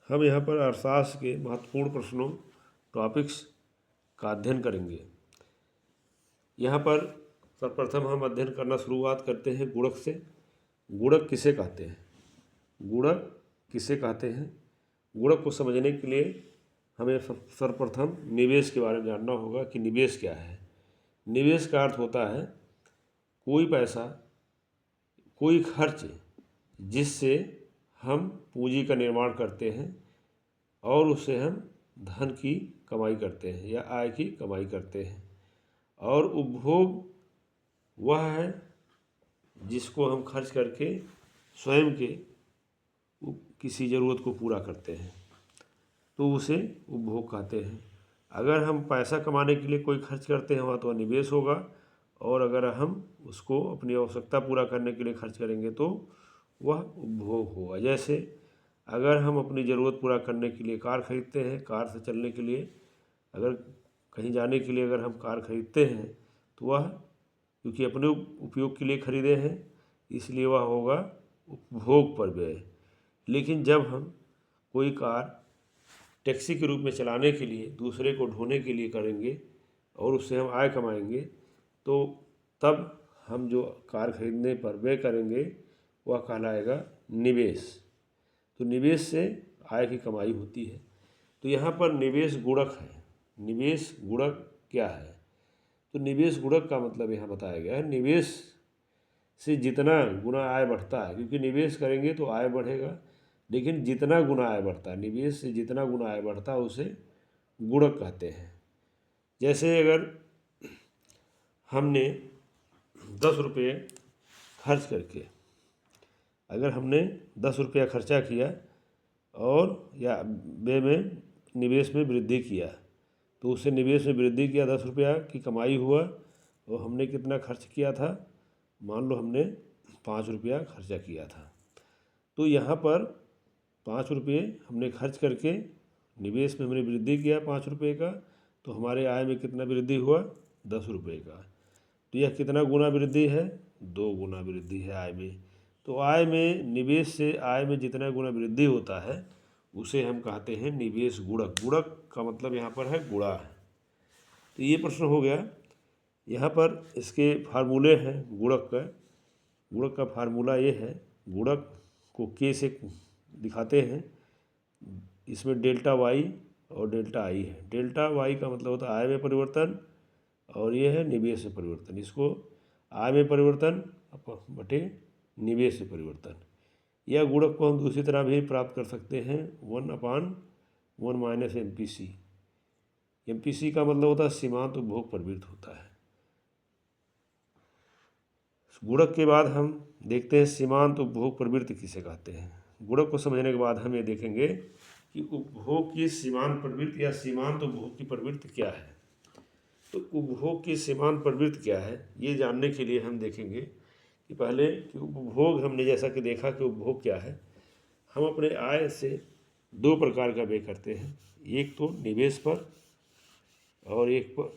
हम यहाँ पर अर्थशास्त्र के महत्वपूर्ण प्रश्नों टॉपिक्स का अध्ययन करेंगे। यहाँ पर सर्वप्रथम हम अध्ययन करना शुरुआत करते हैं गुणक से। गुणक किसे कहते हैं? गुणक किसे कहते हैं? गुणक को समझने के लिए हमें सर्वप्रथम निवेश के बारे में जानना होगा कि निवेश क्या है। निवेश का अर्थ होता है कोई पैसा, कोई खर्च जिससे हम पूंजी का निर्माण करते हैं और उससे हम धन की कमाई करते हैं या आय की कमाई करते हैं। और उपभोग वह है जिसको हम खर्च करके स्वयं के किसी ज़रूरत को पूरा करते हैं, तो उसे उपभोग कहते हैं। अगर हम पैसा कमाने के लिए कोई खर्च करते हैं वह तो निवेश होगा, और अगर हम उसको अपनी आवश्यकता पूरा करने के लिए खर्च करेंगे तो वह उपभोग होगा। जैसे अगर हम अपनी ज़रूरत पूरा करने के लिए कार खरीदते हैं, कार से चलने के लिए, अगर कहीं जाने के लिए अगर हम कार खरीदते हैं तो वह क्योंकि अपने उपयोग के लिए खरीदे हैं इसलिए वह होगा उपभोग पर व्यय। लेकिन जब हम कोई कार टैक्सी के रूप में चलाने के लिए, दूसरे को ढोने के लिए करेंगे और उससे हम आय कमाएंगे, तो तब हम जो कार खरीदने पर व्यय करेंगे वह कहलाएगा निवेश। तो निवेश से आय की कमाई होती है। तो यहाँ पर निवेश गुणक है। निवेश गुणक क्या है? तो निवेश गुणक का मतलब यहाँ बताया गया है निवेश से जितना गुना आय बढ़ता है, क्योंकि निवेश करेंगे तो आय बढ़ेगा, लेकिन जितना गुना आय बढ़ता है, निवेश से जितना गुना आय बढ़ता है उसे गुणक कहते हैं। जैसे अगर हमने 10 रुपये खर्च करके, अगर हमने 10 रुपया खर्चा किया और या व्यय में निवेश में वृद्धि किया, तो उससे निवेश में वृद्धि किया, 10 रुपया की कमाई हुआ और हमने कितना खर्च किया था? मान लो हमने 5 रुपया खर्चा किया था। तो यहाँ पर 5 रुपये हमने खर्च करके निवेश में हमने वृद्धि किया 5 रुपये का, तो हमारे आय में कितना वृद्धि हुआ? 10 रुपये का। तो यह कितना गुना वृद्धि है? 2 गुना वृद्धि है आय में। तो आय में, निवेश से आय में जितना गुना वृद्धि होता है उसे हम कहते हैं निवेश गुणक। गुणक का मतलब यहाँ पर है गुणा है। तो ये प्रश्न हो गया। यहाँ पर इसके फार्मूले हैं गुणक का। गुणक का फार्मूला ये है, गुणक को के से दिखाते हैं। इसमें डेल्टा वाई और डेल्टा आई है। डेल्टा वाई का मतलब होता है आय में परिवर्तन, और ये है निवेश में परिवर्तन। इसको आय में परिवर्तन बटे निवेश में परिवर्तन। यह गुणक को हम दूसरी तरह भी प्राप्त कर सकते हैं, 1/1 माइनस MPC। MPC का मतलब होता है सीमांत उपभोग प्रवृत्ति होता है। गुणक के बाद हम देखते हैं सीमांत उपभोग प्रवृत्ति किसे कहते हैं। गुणक को समझने के बाद हम ये देखेंगे कि उपभोग की सीमांत प्रवृत्ति या सीमांत उपभोग की प्रवृत्ति क्या है। तो उपभोग की सीमांत प्रवृत्ति क्या है ये जानने के लिए हम देखेंगे कि पहले कि उपभोग, हमने जैसा कि देखा कि उपभोग क्या है। हम अपने आय से 2 प्रकार का व्यय करते हैं, एक तो निवेश पर और एक पर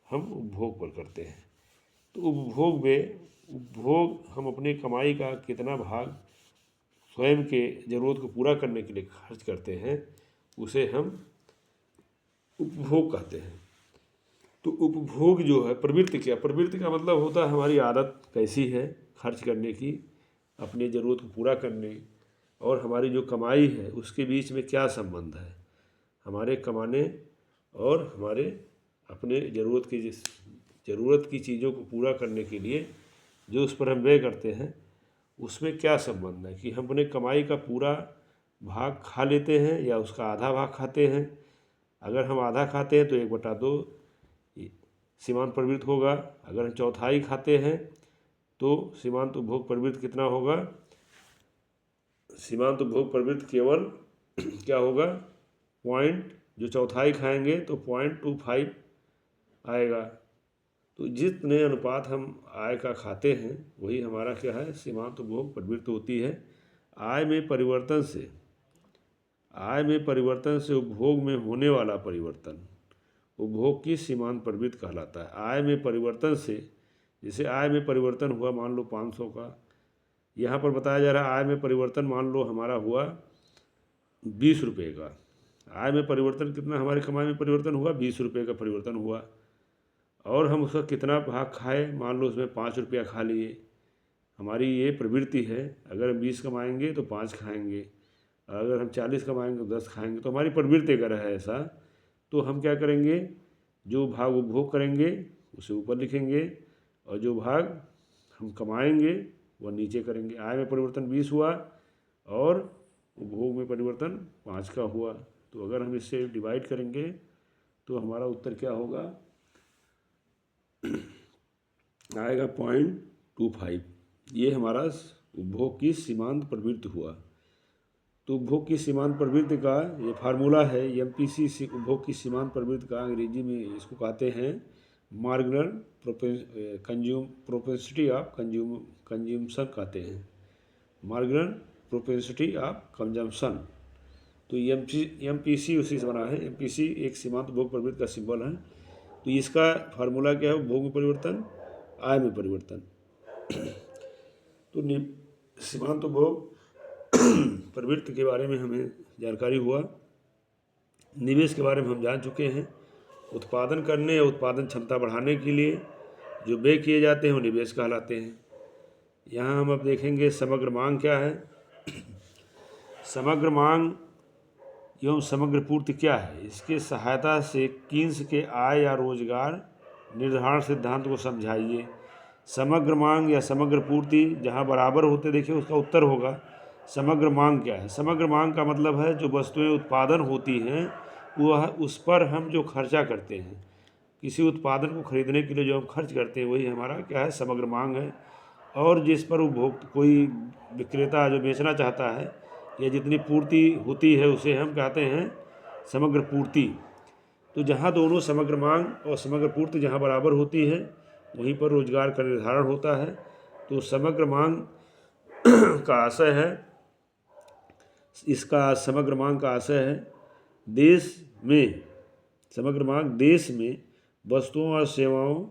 हम उपभोग पर करते हैं। तो उपभोग व्यय, उपभोग हम अपनी कमाई का कितना भाग स्वयं के ज़रूरत को पूरा करने के लिए खर्च करते हैं उसे हम उपभोग कहते हैं। तो उपभोग जो है, प्रवृत्ति क्या? प्रवृत्ति का मतलब होता है हमारी आदत कैसी है खर्च करने की, अपनी ज़रूरत को पूरा करने, और हमारी जो कमाई है उसके बीच में क्या संबंध है। हमारे कमाने और हमारे अपने ज़रूरत की चीज़ों को पूरा करने के लिए जो उस पर हम व्यय करते हैं उसमें क्या संबंध है कि हम अपने कमाई का पूरा भाग खा लेते हैं या उसका आधा भाग खाते हैं। अगर हम आधा खाते हैं तो 1/2 सीमांत प्रवृत्ति होगा। अगर हम चौथाई खाते हैं तो सीमांत उपभोग प्रवृत्ति कितना होगा? सीमांत उपभोग प्रवृत्ति केवल क्या होगा? जो चौथाई खाएंगे तो 0.25 आएगा। तो जितने अनुपात हम आय का खाते हैं वही हमारा क्या है? सीमांत उपभोग प्रवृत्ति होती है। आय में परिवर्तन से उपभोग में होने वाला परिवर्तन उपभोग की सीमांत प्रवृत्ति कहलाता है। आय में परिवर्तन से, जैसे आय में परिवर्तन हुआ मान लो 500 का, यहाँ पर बताया जा रहा है आय में परिवर्तन मान लो हमारा हुआ 20 रुपये का। आय में परिवर्तन कितना, हमारी कमाई में परिवर्तन हुआ 20 रुपये का परिवर्तन हुआ। और हम उसका कितना भाग खाए, मान लो उसमें 5 रुपया खा लिए। हमारी ये प्रवृत्ति है, अगर हम 20 कमाएंगे तो 5 खाएंगे, अगर हम 40 कमाएंगे तो 10 खाएंगे। तो हमारी प्रवृत्ति अगर है ऐसा, तो हम क्या करेंगे, जो भाग उपभोग करेंगे उसे ऊपर लिखेंगे और जो भाग हम कमाएंगे वह नीचे करेंगे। आय में परिवर्तन 20 हुआ और उपभोग में परिवर्तन 5 का हुआ। तो अगर हम इससे डिवाइड करेंगे तो हमारा उत्तर क्या होगा, आएगा 0.25। ये हमारा उपभोग की सीमांत प्रवृत्ति हुआ। तो उपभोग की सीमांत प्रवृत्ति का ये फार्मूला है, MPC उपभोग की सीमांत प्रवृत्ति का अंग्रेजी में इसको कहते हैं मार्जिनल प्रोपेंसिटी ऑफ कंज्यूमशन कहते हैं, मार्जिनल प्रोपेंसिटी ऑफ कंजम्पशन। तो MPC उसी से बना है। MPC एक सीमांत उपभोग प्रवृत्ति का सिंबल है। तो इसका फार्मूला क्या है, उपभोग में परिवर्तन, आय में परिवर्तन। तो सीमांत उपभोग प्रवृत्ति के बारे में हमें जानकारी हुआ। निवेश के बारे में हम जान चुके हैं। उत्पादन करने या उत्पादन क्षमता बढ़ाने के लिए जो व्यय किए जाते हैं वो निवेश कहलाते हैं। यहाँ हम अब देखेंगे समग्र मांग क्या है। समग्र मांग एवं समग्र पूर्ति क्या है, इसके सहायता से कीन्स के आय या रोजगार निर्धारण सिद्धांत को समझाइए। समग्र मांग या समग्र पूर्ति जहाँ बराबर होते देखिए उसका उत्तर होगा। समग्र मांग क्या है, समग्र मांग का मतलब है जो वस्तुएं उत्पादन होती हैं वह उस पर हम जो खर्चा करते हैं, किसी उत्पादन को खरीदने के लिए जो हम खर्च करते हैं वही हमारा क्या है, समग्र मांग है। और जिस पर उपभोक्ता कोई विक्रेता जो बेचना चाहता है या जितनी पूर्ति होती है उसे हम कहते हैं समग्र पूर्ति। तो जहाँ दोनों समग्र मांग और समग्र पूर्ति जहाँ बराबर होती है वहीं पर रोजगार का निर्धारण होता है। तो समग्र मांग का आशय है, इसका समग्र मांग का आशय है देश में, समग्र मांग देश में वस्तुओं और सेवाओं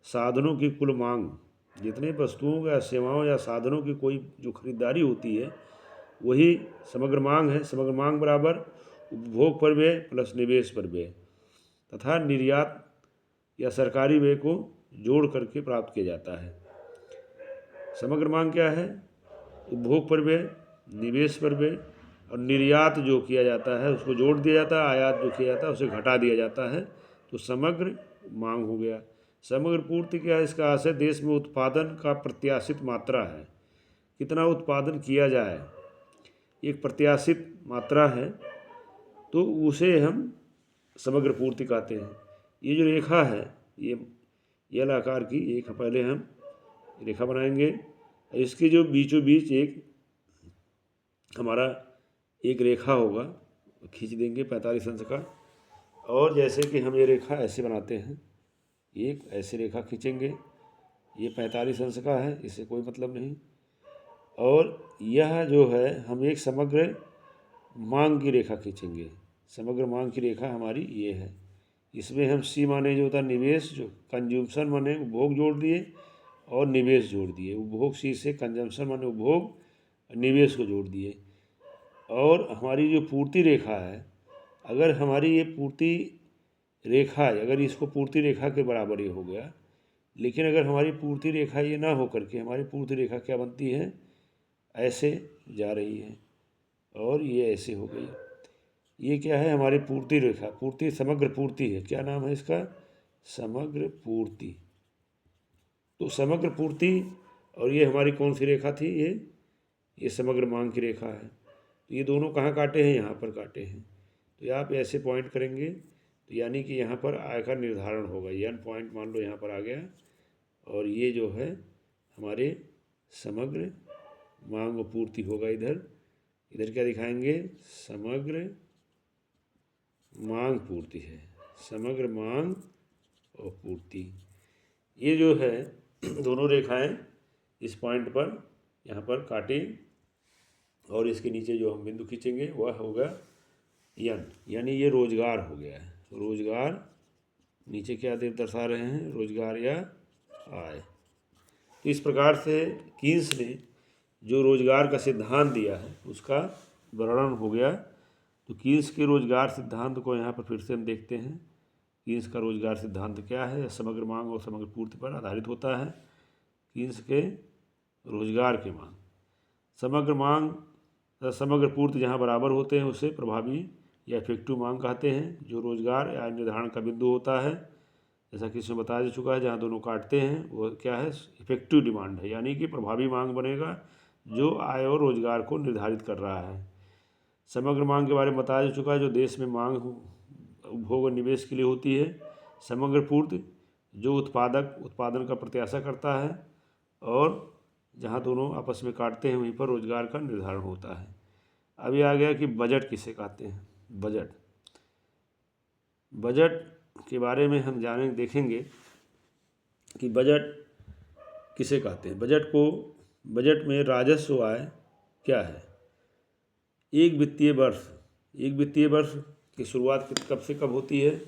साधनों की कुल मांग, जितने वस्तुओं या सेवाओं या साधनों की कोई जो खरीदारी होती है वही समग्र मांग है। समग्र मांग बराबर उपभोग पर व्यय प्लस निवेश पर व्यय तथा निर्यात या सरकारी व्यय को जोड़ करके प्राप्त किया जाता है। समग्र मांग क्या है, उपभोग पर व्यय, निवेश पर व्यय और निर्यात जो किया जाता है उसको जोड़ दिया जाता है, आयात जो किया जाता है उसे घटा दिया जाता है। तो समग्र मांग हो गया। समग्र पूर्ति क्या है, इसका आशय देश में उत्पादन का प्रत्याशित मात्रा है, कितना उत्पादन किया जाए एक प्रत्याशित मात्रा है, तो उसे हम समग्र पूर्ति कहते हैं। ये जो रेखा है ये यल आकार की एक पहले हम रेखा बनाएंगे, इसके जो बीचों बीच एक हमारा एक रेखा होगा, खींच देंगे 45 अंश का। और जैसे कि हम ये रेखा ऐसे बनाते हैं, एक ऐसे रेखा खींचेंगे, ये 45 अंश का है, इससे कोई मतलब नहीं। और यह जो है हम एक समग्र मांग की रेखा खींचेंगे। समग्र मांग की रेखा हमारी ये है। इसमें हम सी माने जो होता है निवेश, जो कंज्यूमशन माने उपभोग जोड़ दिए और निवेश जोड़ दिए। उपभोग सी से कंजम्पशन माने उपभोग, निवेश को जोड़ दिए। और हमारी जो पूर्ति रेखा है, अगर हमारी ये पूर्ति रेखा है, अगर इसको पूर्ति रेखा के बराबर ये हो गया, लेकिन अगर हमारी पूर्ति रेखा ये ना हो करके हमारी पूर्ति रेखा क्या बनती है, ऐसे जा रही है और ये ऐसे हो गई, ये क्या है हमारी पूर्ति रेखा, पूर्ति समग्र पूर्ति है। क्या नाम है इसका, समग्र पूर्ति। तो समग्र पूर्ति और ये हमारी कौन सी रेखा थी, ये समग्र मांग की रेखा है। तो ये दोनों कहाँ काटे हैं, यहाँ पर काटे हैं। तो आप ऐसे पॉइंट करेंगे तो यानी कि यहाँ पर आय का निर्धारण होगा। एन पॉइंट मान लो यहाँ पर आ गया और ये जो है हमारे समग्र मांग और पूर्ति होगा। इधर क्या दिखाएंगे, समग्र मांग पूर्ति है, समग्र मांग और पूर्ति। ये जो है दोनों रेखाएं इस पॉइंट पर यहाँ पर काटे और इसके नीचे जो हम बिंदु खींचेंगे वह होगा यन, यानी ये रोजगार हो गया है। रोजगार नीचे क्या दर्शा रहे हैं, रोजगार या आय। तो इस प्रकार से कीन्स ने जो रोजगार का सिद्धांत दिया है उसका वर्णन हो गया। तो कीन्स के रोजगार सिद्धांत को यहाँ पर फिर से हम देखते हैं। कीन्स का रोजगार सिद्धांत क्या है? समग्र मांग और समग्र पूर्ति पर आधारित होता है। कीन्स के रोजगार की मांग, समग्र मांग समग्र पूर्ति जहाँ बराबर होते हैं उसे प्रभावी या इफेक्टिव मांग कहते हैं। जो रोजगार या निर्धारण का बिंदु होता है, जैसा कि इसमें बताया जा चुका है, जहाँ दोनों काटते हैं वो क्या है? इफेक्टिव डिमांड है, यानी कि प्रभावी मांग बनेगा जो आय और रोजगार को निर्धारित कर रहा है। समग्र मांग के बारे में बताया जा चुका है, जो देश में मांग उपभोग और निवेश के लिए होती है। समग्र पूर्ति जो उत्पादक उत्पादन का प्रत्याशा करता है, और जहाँ दोनों आपस में काटते हैं वहीं पर रोजगार का निर्धारण होता है। अभी आ गया कि बजट किसे कहते हैं। बजट के बारे में हम देखेंगे कि बजट किसे कहते हैं। बजट में राजस्व आय क्या है? एक वित्तीय वर्ष की शुरुआत कब से कब होती है?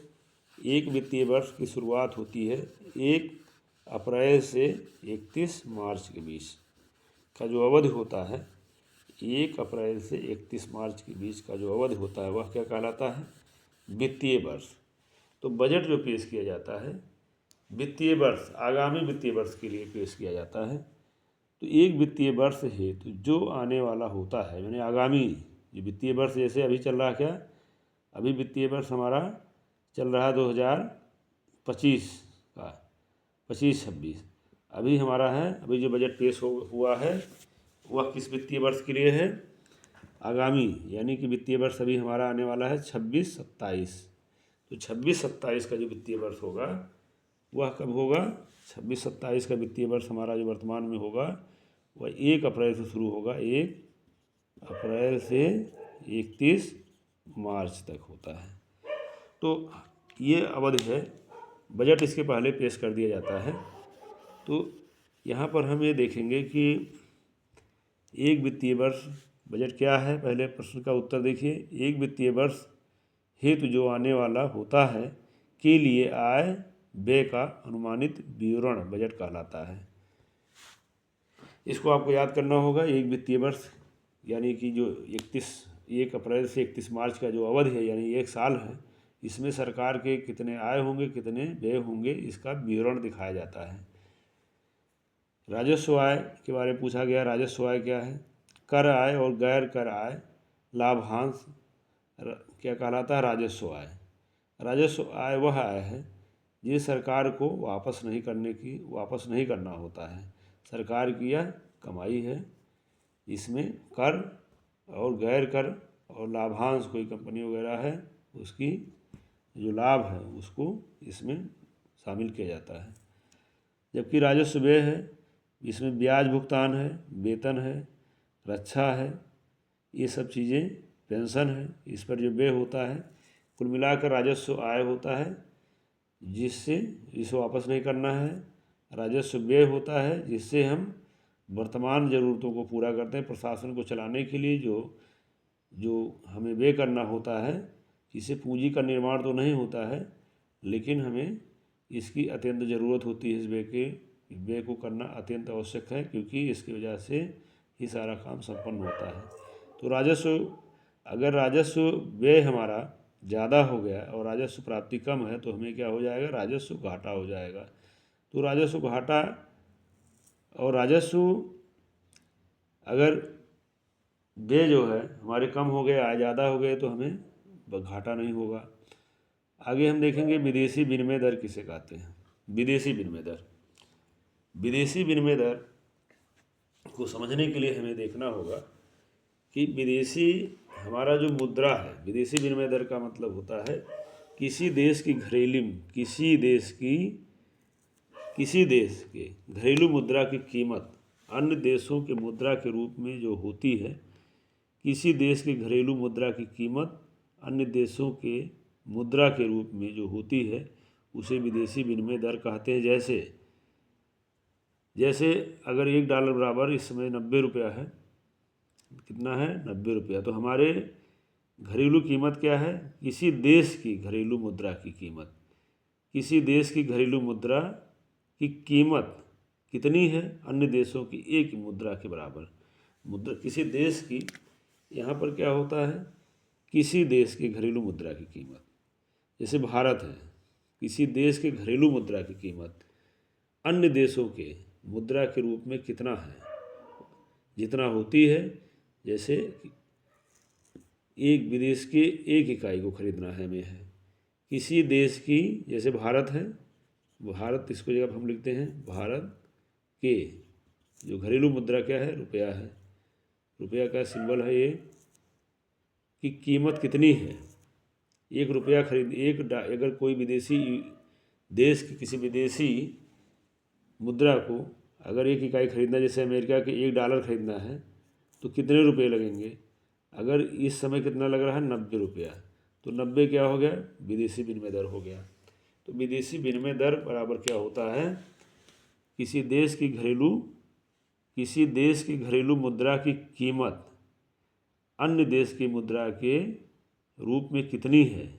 एक वित्तीय वर्ष की शुरुआत होती है 1 अप्रैल से 31 मार्च के बीच का जो अवधि होता है। 1 अप्रैल से 31 मार्च के बीच का जो अवधि होता है वह क्या कहलाता है? वित्तीय वर्ष। तो बजट जो पेश किया जाता है वित्तीय वर्ष, आगामी वित्तीय वर्ष के लिए पेश किया जाता है। तो एक वित्तीय वर्ष हेतु जो आने वाला होता है, यानी आगामी जो वित्तीय वर्ष, जैसे अभी चल रहा क्या? अभी वित्तीय वर्ष हमारा चल रहा है 2025 का 25-26 अभी हमारा है। अभी जो बजट पेश हुआ है वह किस वित्तीय वर्ष के लिए है? आगामी, यानी कि वित्तीय वर्ष अभी हमारा आने वाला है 26-27। तो 26-27 का जो वित्तीय वर्ष होगा वह कब होगा? 26-27 का वित्तीय वर्ष हमारा जो वर्तमान में होगा वह 1 अप्रैल से शुरू होगा, 1 अप्रैल से 31 मार्च तक होता है। तो ये अवधि है। बजट इसके पहले पेश कर दिया जाता है। तो यहाँ पर हम ये देखेंगे कि एक वित्तीय वर्ष बजट क्या है। पहले प्रश्न का उत्तर देखिए। एक वित्तीय वर्ष हेतु जो आने वाला होता है के लिए आय व्यय का अनुमानित विवरण बजट कहलाता है। इसको आपको याद करना होगा। एक वित्तीय वर्ष यानी कि जो 1 अप्रैल से 31 मार्च का जो अवधि है, यानी 1 साल है, इसमें सरकार के कितने आय होंगे, कितने व्यय होंगे, इसका विवरण दिखाया जाता है। राजस्व आय के बारे में पूछा गया। राजस्व आय क्या है? कर आय और गैर कर आय लाभांश क्या कहलाता है? राजस्व आय। राजस्व आय वह आय है जिसे सरकार को वापस नहीं करना होता है। सरकार की यह कमाई है। इसमें कर और गैर कर और लाभांश, कोई कंपनी वगैरह है उसकी जो लाभ है उसको इसमें शामिल किया जाता है। जबकि राजस्व व्यय है, इसमें ब्याज भुगतान है, वेतन है, रक्षा है, ये सब चीज़ें, पेंशन है, इस पर जो व्यय होता है। कुल मिलाकर राजस्व आय होता है जिससे वापस नहीं करना है। राजस्व व्यय होता है जिससे हम वर्तमान ज़रूरतों को पूरा करते हैं। प्रशासन को चलाने के लिए जो हमें व्यय करना होता है, इससे पूंजी का निर्माण तो नहीं होता है, लेकिन हमें इसकी अत्यंत ज़रूरत होती है। इस व्यय को करना अत्यंत आवश्यक है, क्योंकि इसकी वजह से ही सारा काम संपन्न होता है। तो अगर राजस्व व्यय हमारा ज़्यादा हो गया और राजस्व प्राप्ति कम है तो हमें क्या हो जाएगा? राजस्व घाटा हो जाएगा। तो राजस्व घाटा और राजस्व अगर व्यय जो है हमारे कम हो गए, आय ज़्यादा हो गए, तो हमें घाटा नहीं होगा। आगे हम देखेंगे विदेशी विनिमय दर किसे कहते हैं। विदेशी विनिमय दर को समझने के लिए हमें देखना होगा कि विदेशी हमारा जो मुद्रा है, विदेशी विनिमय दर का मतलब होता है किसी देश के घरेलू मुद्रा की कीमत अन्य देशों के मुद्रा के रूप में जो होती है। किसी देश की घरेलू मुद्रा की कीमत अन्य देशों के मुद्रा के रूप में जो होती है उसे विदेशी विनिमय दर कहते हैं। जैसे अगर $1 बराबर इस समय 90 रुपया है, कितना है? 90 रुपया। तो हमारे घरेलू कीमत क्या है? किसी देश की घरेलू मुद्रा की कीमत, किसी देश की घरेलू मुद्रा की कीमत कितनी है? अन्य देशों की एक मुद्रा के बराबर। मुद्रा किसी देश की, यहाँ पर क्या होता है किसी देश की घरेलू मुद्रा की कीमत, जैसे भारत है, किसी देश के घरेलू मुद्रा की कीमत अन्य देशों के मुद्रा के रूप में कितना है, जितना होती है। जैसे एक विदेश के एक इकाई को खरीदना है हमें है, किसी देश की, जैसे भारत है, भारत इसको जगह हम लिखते हैं भारत के जो घरेलू मुद्रा क्या है, रुपया है, रुपया का सिंबल है ये, कि कीमत कितनी है। एक रुपया खरीद अगर कोई विदेशी देश की किसी विदेशी मुद्रा को अगर एक इकाई खरीदना, जैसे अमेरिका के $1 खरीदना है तो कितने रुपए लगेंगे। अगर इस समय कितना लग रहा है, 90 रुपया, तो 90 क्या हो गया, विदेशी विनिमय दर हो गया। तो विदेशी विनिमय दर बराबर क्या होता है, किसी देश की घरेलू मुद्रा की कीमत अन्य देश की मुद्रा के रूप में कितनी है,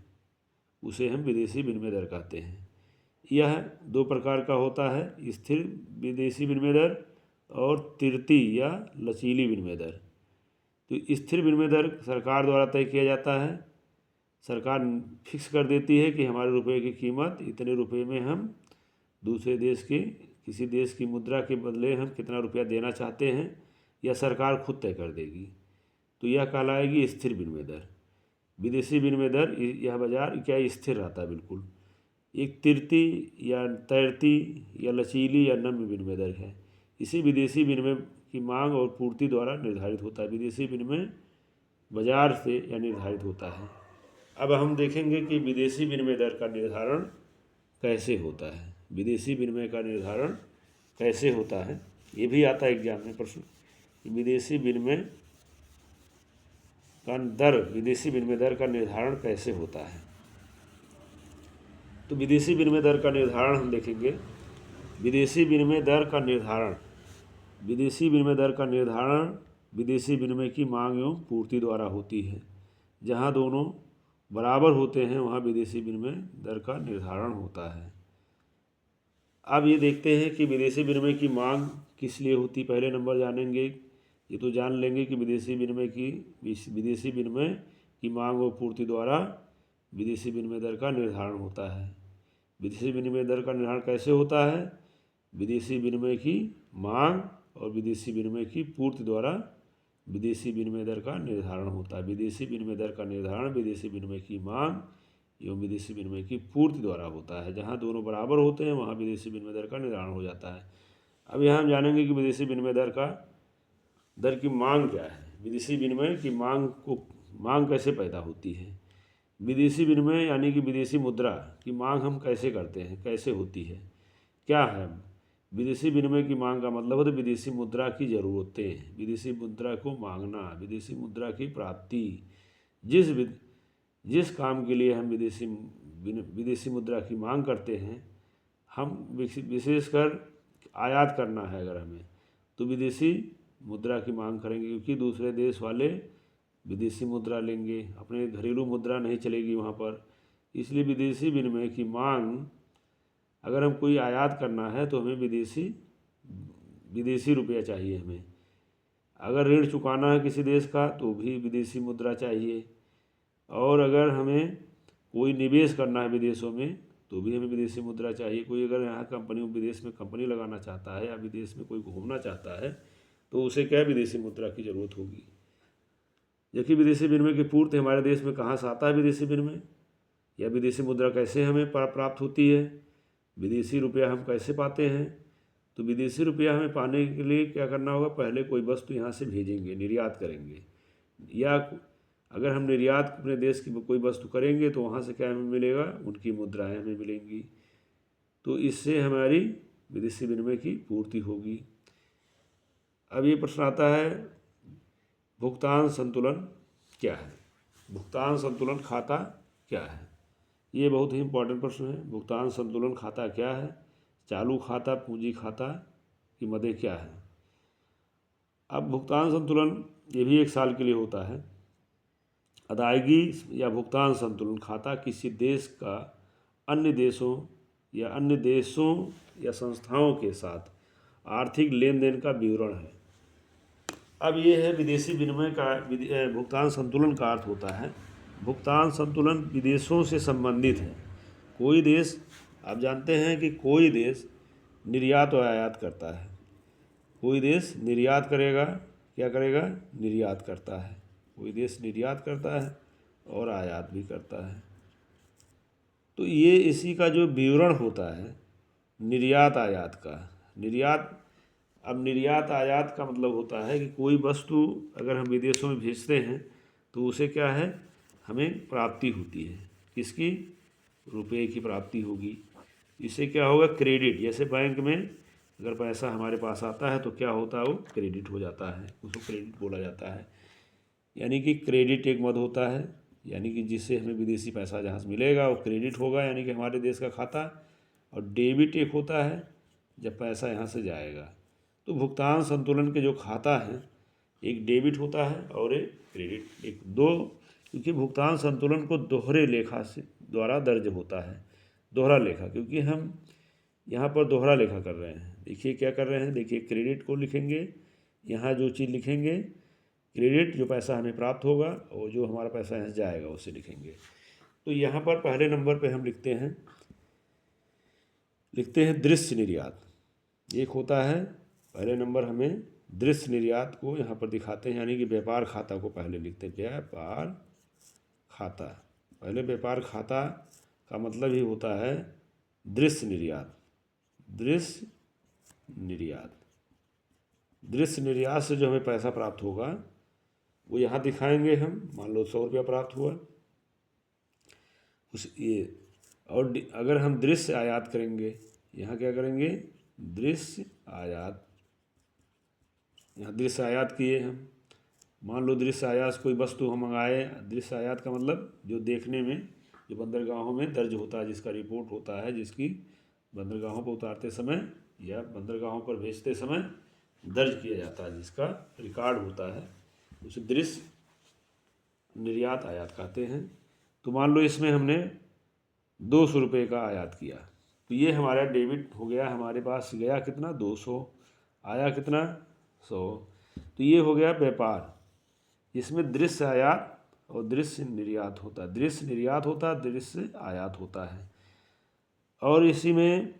उसे हम विदेशी विनिमय दर कहते हैं। यह 2 प्रकार का होता है, स्थिर विदेशी विनिमय दर और तिरती या लचीली विनिमय दर। तो स्थिर विनिमय दर सरकार द्वारा तय किया जाता है, सरकार फिक्स कर देती है कि हमारे रुपये की कीमत इतने रुपये में हम दूसरे देश के किसी देश की मुद्रा के बदले हम कितना रुपया देना चाहते हैं, या सरकार खुद तय कर देगी, तो यह कहलाएगी स्थिर विनिमय दर। विदेशी विनिमय दर यह बाजार क्या स्थिर रहता है बिल्कुल। एक तिरती या तैरती या लचीली या नम्य विनिमय दर है, इसी विदेशी विनिमय की मांग और पूर्ति द्वारा निर्धारित होता है। विदेशी विनिमय बाजार से या निर्धारित होता है। अब हम देखेंगे कि विदेशी विनिमय दर का निर्धारण कैसे होता है। विदेशी विनिमय का निर्धारण कैसे होता है, ये भी आता है एग्जाम में प्रश्न, विदेशी विनिमय दर का निर्धारण कैसे होता है। तो विदेशी विनिमय दर का निर्धारण हम देखेंगे। विदेशी विनिमय दर का निर्धारण विदेशी विनिमय की मांग एवं पूर्ति द्वारा होती है। जहाँ दोनों बराबर होते हैं वहाँ विदेशी विनिमय दर का निर्धारण होता है। अब ये देखते हैं कि विदेशी विनिमय की मांग किस लिए होती, पहले नंबर जानेंगे। ये तो जान लेंगे कि विदेशी विनिमय की मांग और पूर्ति द्वारा विदेशी विनिमय दर का निर्धारण होता है। विदेशी विनिमय दर का निर्धारण कैसे होता है, विदेशी विनिमय की मांग और विदेशी विनिमय की पूर्ति द्वारा विदेशी विनिमय दर का निर्धारण होता है। विदेशी विनिमय दर का निर्धारण विदेशी विनिमय की मांग एवं विदेशी विनिमय की पूर्ति द्वारा होता है। जहाँ दोनों बराबर होते हैं वहाँ विदेशी विनिमय दर का निर्धारण हो जाता है। अब यहाँ हम जानेंगे कि विदेशी विनिमय दर की मांग क्या है। विदेशी विनिमय की मांग कैसे पैदा होती है। विदेशी विनिमय यानी कि विदेशी मुद्रा की मांग हम कैसे करते हैं, कैसे होती है, क्या है। विदेशी विनिमय की मांग का मतलब है विदेशी मुद्रा की ज़रूरतें, विदेशी मुद्रा को मांगना, विदेशी मुद्रा की प्राप्ति। जिस काम के लिए हम विदेशी मुद्रा की मांग करते हैं, हम विशेषकर आयात करना है अगर हमें, तो विदेशी मुद्रा की मांग करेंगे, क्योंकि दूसरे देश वाले विदेशी मुद्रा लेंगे, अपने घरेलू मुद्रा नहीं चलेगी वहाँ पर। इसलिए विदेशी विनिमय की मांग, अगर हम कोई आयात करना है तो हमें विदेशी रुपया चाहिए हमें। अगर ऋण चुकाना है किसी देश का तो भी विदेशी मुद्रा चाहिए, और अगर हमें कोई निवेश करना है विदेशों में तो भी हमें विदेशी मुद्रा चाहिए। कोई अगर यहाँ विदेश में कंपनी लगाना चाहता है या विदेश में कोई घूमना चाहता है तो उसे क्या विदेशी मुद्रा की ज़रूरत होगी। जबकि विदेशी विनिमय की पूर्ति हमारे देश में कहाँ से आता है, विदेशी विनिमय या विदेशी मुद्रा कैसे हमें प्राप्त होती है, विदेशी रुपया हम कैसे पाते हैं। तो विदेशी रुपया हमें पाने के लिए क्या करना होगा, पहले कोई वस्तु यहाँ से भेजेंगे, निर्यात करेंगे, या अगर हम निर्यात अपने देश की कोई वस्तु करेंगे तो वहाँ से क्या हमें मिलेगा, उनकी मुद्राएं हमें मिलेंगी। तो इससे हमारी विदेशी विनिमय की पूर्ति होगी। अब ये प्रश्न आता है, भुगतान संतुलन क्या है, भुगतान संतुलन खाता क्या है। ये बहुत ही इम्पोर्टेंट प्रश्न है। भुगतान संतुलन खाता क्या है, चालू खाता, पूंजी खाता की मदें क्या है। अब भुगतान संतुलन ये भी 1 साल के लिए होता है। अदायगी या भुगतान संतुलन खाता किसी देश का अन्य देशों या संस्थाओं के साथ आर्थिक लेन देन का विवरण है। अब ये है विदेशी विनिमय का भुगतान संतुलन का अर्थ होता है भुगतान संतुलन विदेशों से संबंधित है। कोई देश, आप जानते हैं कि कोई देश निर्यात और आयात करता है। कोई देश निर्यात करेगा, क्या करेगा? निर्यात करता है। कोई देश निर्यात करता है और आयात भी करता है। तो ये इसी का जो विवरण होता है निर्यात आयात का। अब निर्यात आयात का मतलब होता है कि कोई वस्तु अगर हम विदेशों में भेजते हैं तो उसे क्या है, हमें प्राप्ति होती है। किसकी? रुपए की प्राप्ति होगी। इससे क्या होगा? क्रेडिट। जैसे बैंक में अगर पैसा हमारे पास आता है तो क्या होता है? वो क्रेडिट हो जाता है, उसको क्रेडिट बोला जाता है। यानी कि क्रेडिट एक मद होता है, यानी कि जिससे हमें विदेशी पैसा जहाँ से मिलेगा वो क्रेडिट होगा, यानी कि हमारे देश का खाता। और डेबिट एक होता है जब पैसा यहाँ से जाएगा। तो भुगतान संतुलन के जो खाता है, एक डेबिट होता है और एक क्रेडिट, एक दो, क्योंकि भुगतान संतुलन को दोहरे लेखा से द्वारा दर्ज होता है। दोहरा लेखा, क्योंकि हम यहाँ पर दोहरा लेखा कर रहे हैं। देखिए क्या कर रहे हैं, देखिए क्रेडिट को लिखेंगे, यहाँ जो चीज़ लिखेंगे क्रेडिट, जो पैसा हमें प्राप्त होगा, और जो हमारा पैसा यहाँ जाएगा उसे लिखेंगे। तो यहाँ पर पहले नंबर पे हम लिखते हैं दृश्य निर्यात। एक होता है पहले नंबर, हमें दृश्य निर्यात को यहाँ पर दिखाते हैं, यानी कि व्यापार खाता को पहले लिखते हैं। व्यापार खाता, पहले व्यापार खाता का मतलब ही होता है दृश्य निर्यात। दृश्य निर्यात से जो हमें पैसा प्राप्त होगा वो यहाँ दिखाएंगे हम। मान लो 100 रुपया प्राप्त हुआ उस ये, और अगर हम दृश्य आयात करेंगे, यहाँ क्या करेंगे? दृश्य आयात। यहाँ दृश्य आयात किए हम। मान लो दृश्य आयात कोई वस्तु हम मंगाए। दृश्य आयात का मतलब जो देखने में, जो बंदरगाहों में दर्ज होता है, जिसका रिपोर्ट होता है, जिसकी बंदरगाहों पर उतारते समय या बंदरगाहों पर भेजते समय दर्ज किया जाता है, जिसका रिकॉर्ड होता है, उसे दृश्य निर्यात आयात कहते हैं। तो मान लो इसमें हमने 200 रुपये का आयात किया, तो ये हमारा डेबिट हो गया। हमारे पास गया कितना? 200, आया कितना? 100। तो ये हो गया व्यापार। इसमें दृश्य आयात और दृश्य निर्यात होता है। दृश्य निर्यात होता है, दृश्य आयात होता है। और इसी में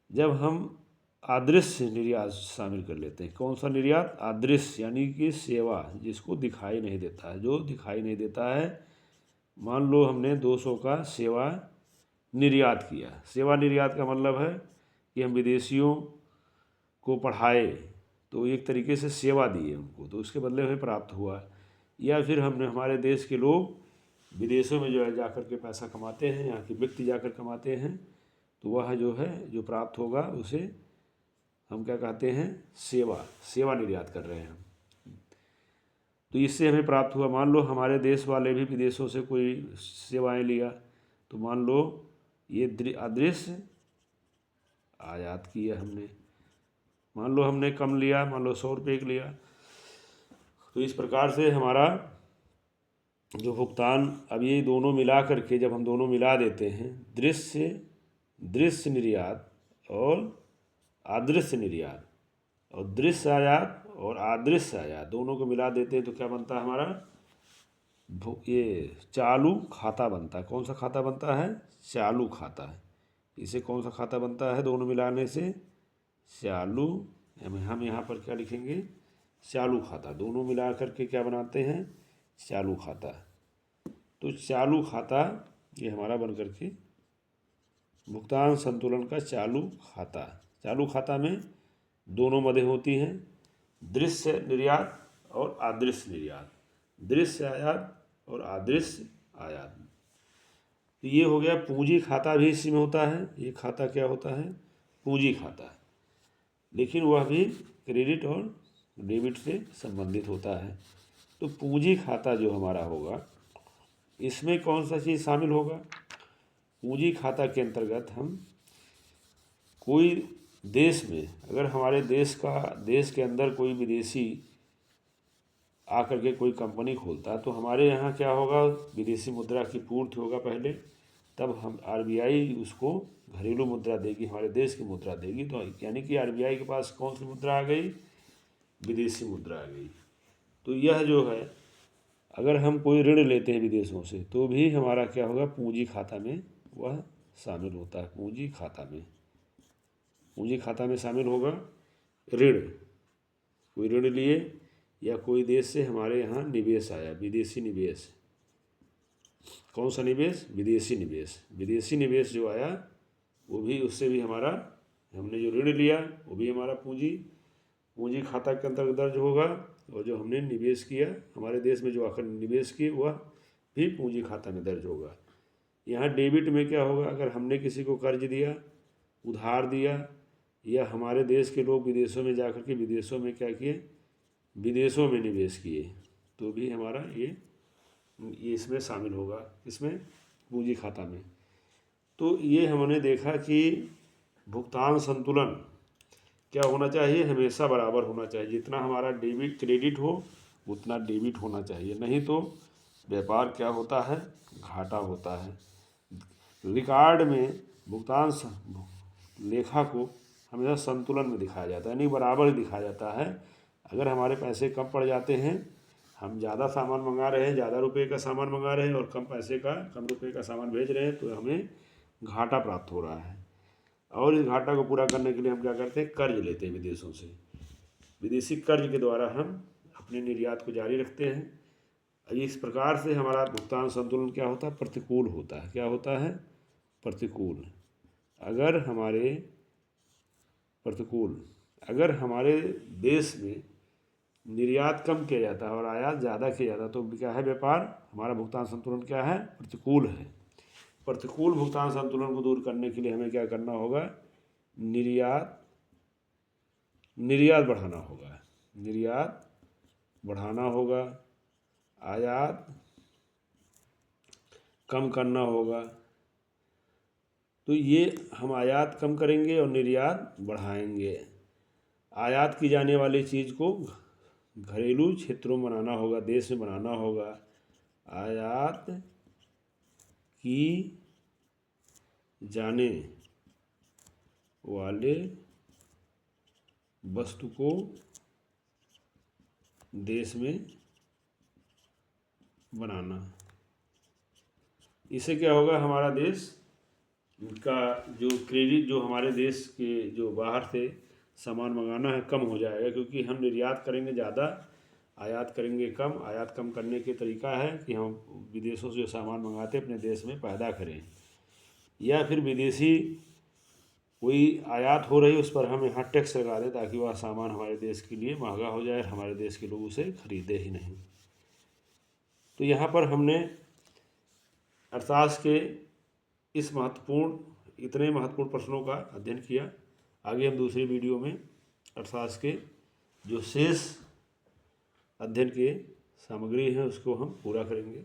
जब हम अदृश्य निर्यात शामिल कर लेते हैं। कौन सा निर्यात? अदृश्य, यानी कि सेवा, जिसको दिखाई नहीं देता है, जो दिखाई नहीं देता है। मान लो हमने 200 का सेवा निर्यात किया। सेवा निर्यात का मतलब है कि हम विदेशियों को पढ़ाए, तो एक तरीके से सेवा दिए उनको, तो उसके बदले हमें प्राप्त हुआ। या फिर हमने, हमारे देश के लोग विदेशों में जो है जाकर के पैसा कमाते हैं, यहाँ के व्यक्ति जाकर कमाते हैं, तो वह जो है जो प्राप्त होगा उसे हम क्या कहते हैं? सेवा निर्यात कर रहे हैं हम। तो इससे हमें प्राप्त हुआ। मान लो हमारे देश वाले भी विदेशों से कोई सेवाएं लिया, तो मान लो ये अदृश्य आयात किया हमने। मान लो हमने कम लिया, मान लो 100 रुपये का लिया। तो इस प्रकार से हमारा जो भुगतान, अब ये दोनों मिला करके जब हम दोनों मिला देते हैं, दृश्य निर्यात और अदृश्य निर्यात, और दृश्य आयात और अदृश्य आयात दोनों को मिला देते हैं, तो क्या बनता है हमारा? ये चालू खाता बनता है। कौन सा खाता बनता है? चालू खाता है। इसे कौन सा खाता बनता है? दोनों मिलाने से चालू। हम यहाँ पर क्या लिखेंगे? चालू खाता। दोनों मिला करके क्या बनाते हैं? चालू खाता। तो चालू खाता ये हमारा बन करके भुगतान संतुलन का चालू खाता। चालू खाता में दोनों मदें होती हैं, दृश्य निर्यात और अदृश्य निर्यात, दृश्य आयात और अदृश्य आयात। तो ये हो गया। पूंजी खाता भी इसी में होता है। ये खाता क्या होता है? पूंजी खाता, लेकिन वह भी क्रेडिट और डेबिट से संबंधित होता है। तो पूंजी खाता जो हमारा होगा, इसमें कौन सा चीज़ शामिल होगा? पूंजी खाता के अंतर्गत हम कोई देश में, अगर हमारे देश के अंदर कोई विदेशी आकर के कोई कंपनी खोलता है, तो हमारे यहाँ क्या होगा? विदेशी मुद्रा की पूर्ति होगा पहले, तब हम आरबीआई उसको घरेलू मुद्रा देगी, हमारे देश की मुद्रा देगी। तो यानी कि आरबीआई के पास कौन सी मुद्रा आ गई? विदेशी मुद्रा आ गई। तो यह जो है अगर हम कोई ऋण लेते हैं विदेशों से तो भी हमारा क्या होगा, पूंजी खाता में वह शामिल होता है। पूंजी खाता में शामिल होगा ऋण। कोई ऋण लिए या कोई देश से हमारे यहाँ निवेश आया, विदेशी निवेश। कौन सा निवेश? विदेशी निवेश। विदेशी निवेश जो आया वो भी, उससे भी हमारा, हमने जो ऋण लिया वो भी हमारा पूंजी खाता के अंतर्गत दर्ज होगा, और जो हमने निवेश किया हमारे देश में जो आकर निवेश किए वह भी पूंजी खाता में दर्ज होगा। यहाँ डेबिट में क्या होगा, अगर हमने किसी को कर्ज दिया, उधार दिया, या हमारे देश के लोग विदेशों में जाकर के विदेशों में क्या किए, विदेशों में निवेश किए, तो भी हमारा ये इसमें शामिल होगा। इसमें पूंजी खाता में। तो ये हमने देखा कि भुगतान संतुलन क्या होना चाहिए, हमेशा बराबर होना चाहिए। जितना हमारा डेबिट क्रेडिट हो उतना डेबिट होना चाहिए, नहीं तो व्यापार क्या होता है, घाटा होता है। रिकॉर्ड में भुगतान लेखा को हमेशा संतुलन में दिखाया जाता है, नहीं बराबर दिखाया जाता है। अगर हमारे पैसे कम पड़ जाते हैं, हम ज़्यादा सामान मंगा रहे हैं, ज़्यादा रुपए का सामान मंगा रहे हैं और कम रुपए का सामान भेज रहे हैं, तो हमें घाटा प्राप्त हो रहा है। और इस घाटा को पूरा करने के लिए हम क्या करते हैं, कर्ज लेते हैं विदेशों से। विदेशी कर्ज के द्वारा हम अपने निर्यात को जारी रखते हैं। इस प्रकार से हमारा भुगतान संतुलन क्या होता है, प्रतिकूल होता है। क्या होता है, प्रतिकूल। अगर हमारे देश में निर्यात कम किया जाता है और आयात ज़्यादा किया जाता है तो क्या है, व्यापार, हमारा भुगतान संतुलन क्या है, प्रतिकूल है। प्रतिकूल भुगतान संतुलन को दूर करने के लिए हमें क्या करना होगा, निर्यात बढ़ाना होगा, आयात कम करना होगा। तो ये हम आयात कम करेंगे और निर्यात बढ़ाएंगे। आयात की जाने वाली चीज़ को घरेलू क्षेत्रों में बनाना होगा, देश में बनाना होगा। आयात की जाने वाले वस्तु को देश में बनाना। इससे क्या होगा, हमारा देश का जो क्रेडिट, जो हमारे देश के जो बाहर से सामान मंगाना है, कम हो जाएगा, क्योंकि हम निर्यात करेंगे ज़्यादा, आयात करेंगे कम। आयात कम करने के तरीका है कि हम विदेशों से सामान मंगाते अपने देश में पैदा करें, या फिर विदेशी कोई आयात हो रही उस पर हम यहाँ टैक्स लगा दें ताकि वह सामान हमारे देश के लिए महंगा हो जाए, हमारे देश के लोग उसे खरीदे ही नहीं। तो यहाँ पर हमने अर्थशास्त्र के इतने महत्वपूर्ण प्रश्नों का अध्ययन किया। आगे हम दूसरी वीडियो में अर्थशास्त्र के जो शेष अध्ययन के सामग्री है उसको हम पूरा करेंगे।